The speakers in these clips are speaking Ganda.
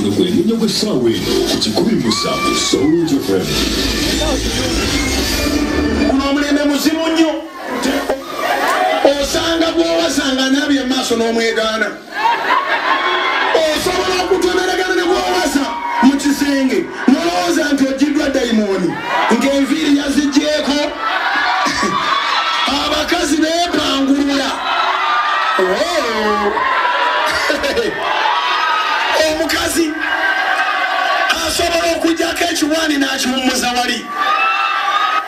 kuno kwe munyo kwe sawe kukikumi musanvu Soul FM. Unomuleme muzimu nnyo. Osanga gw'owasanga nabye maaso n'omwegaana. Osobola okutomeragana ne gw'owasa mu kisenge nolowooza nti ogiddwa dayimooni ng'enviiri yaziggyeko. Abakazi beepangulula. Omukazi asobola okugyako ekiwaani n'akiwummuza wali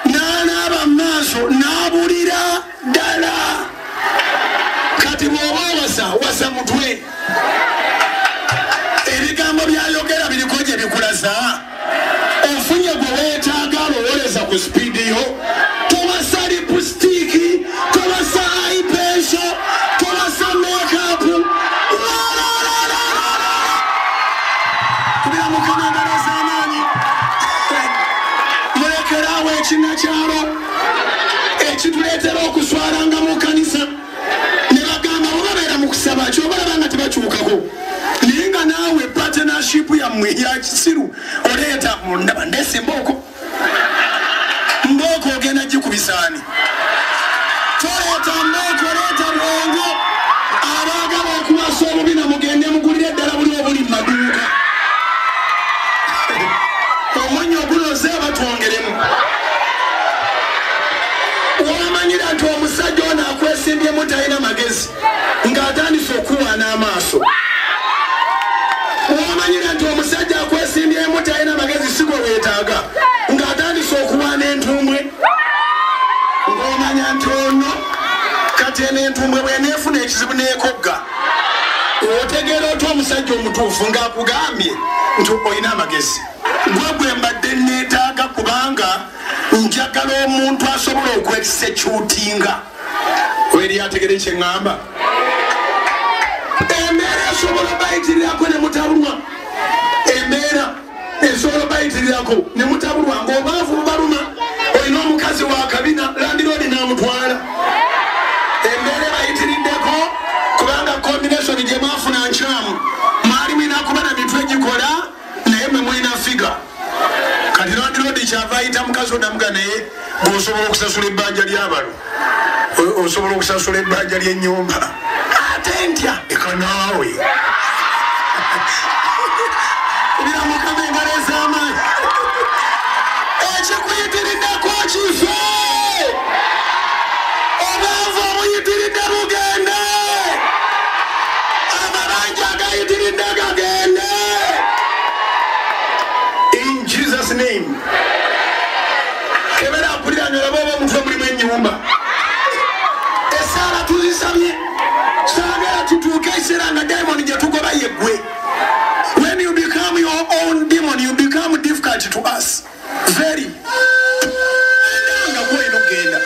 n'anaaba maaso n'abulira ddala. Kati bw'oba wasa mutwe ebigambo byayogera biriko gye bikulaza. Ofunye gwe weetaaga alowoleza ku sipiidi yo. Tobasa lipustiiki, tobasa aipenso, tobasa makeup. Kubira mukanangala z'amaanyi. Mulekerawo ekinakyalo ekituleetera okuswalanga mu kanisa ne bagamba bwebabeera mu kusaba kyobalaba nga tebakyukako naye nga naawe partnership yammwe ya kisiru oleeta ndaba ndeese mbooko ogenda gikubisaani toleeta mbooko oleeta bwongo abaagala okuwasa obubina mugende mugulire eddala buli obuli mu maduuka omwonyo oguloze batwongeremu. Wamanyira nti omusajja ono akwesimbyemu talina magezi ng'atandise okuwaana amaaso. Wamanyira nti omusajja akwesimbyemu talina magezi si gwe weetaaga ng'atandise okuwaana entumbwe. Ng'omanya nti ono kati eno entumbwe bw'eneefuna ekizibu n'ekogga otegeera oti omusajja omutuufu ng'akugambye nti olina amagezi. Gwe mbadde neetaaga kubanga njagala omuntu asobola okwekisekyutinga. Weri ategere kyeŋŋamba. Embeera esobola bayitirirako ne mutabulwa. Embeera esobola bayitirirako ne mutabulwa ng'obaavu bubaluma olina omukazi wa kabina landiroodi n'amutwala. Embeera bayitiriddeko kubanga combination gye baafuna nkyamu mwali mwina kuba na mitwe gikola naye mwe mulina figa. Kati landiroodi kyava ayita mukazi onamuga naye bw'osobola okusasula ebbanja ly'abalo osobola okusasula ebbanja ly'ennyumba ate ntya ekanaawe bira mukama engalo ez'amaanyi ekikuyitiriddeko kife obaavu obuyitiridde bugende amabanja agayitiridde gagende in Jesus name. Kebera apulira nyolaba oba omuntu omulimu ennyumba esaala tuzisabye saagala tutuuke ekiseera nga diamond gye tugoba yeggwe. When you become your own demon you become difficult to us very nga gwena okgenda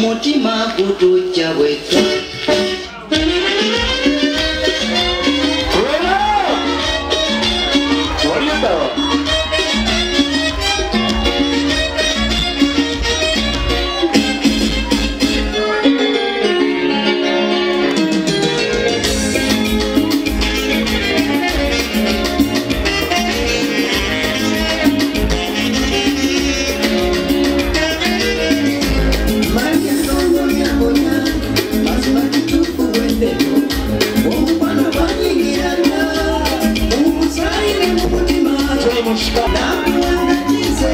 mutima kutujja bwetyo nakuwangakize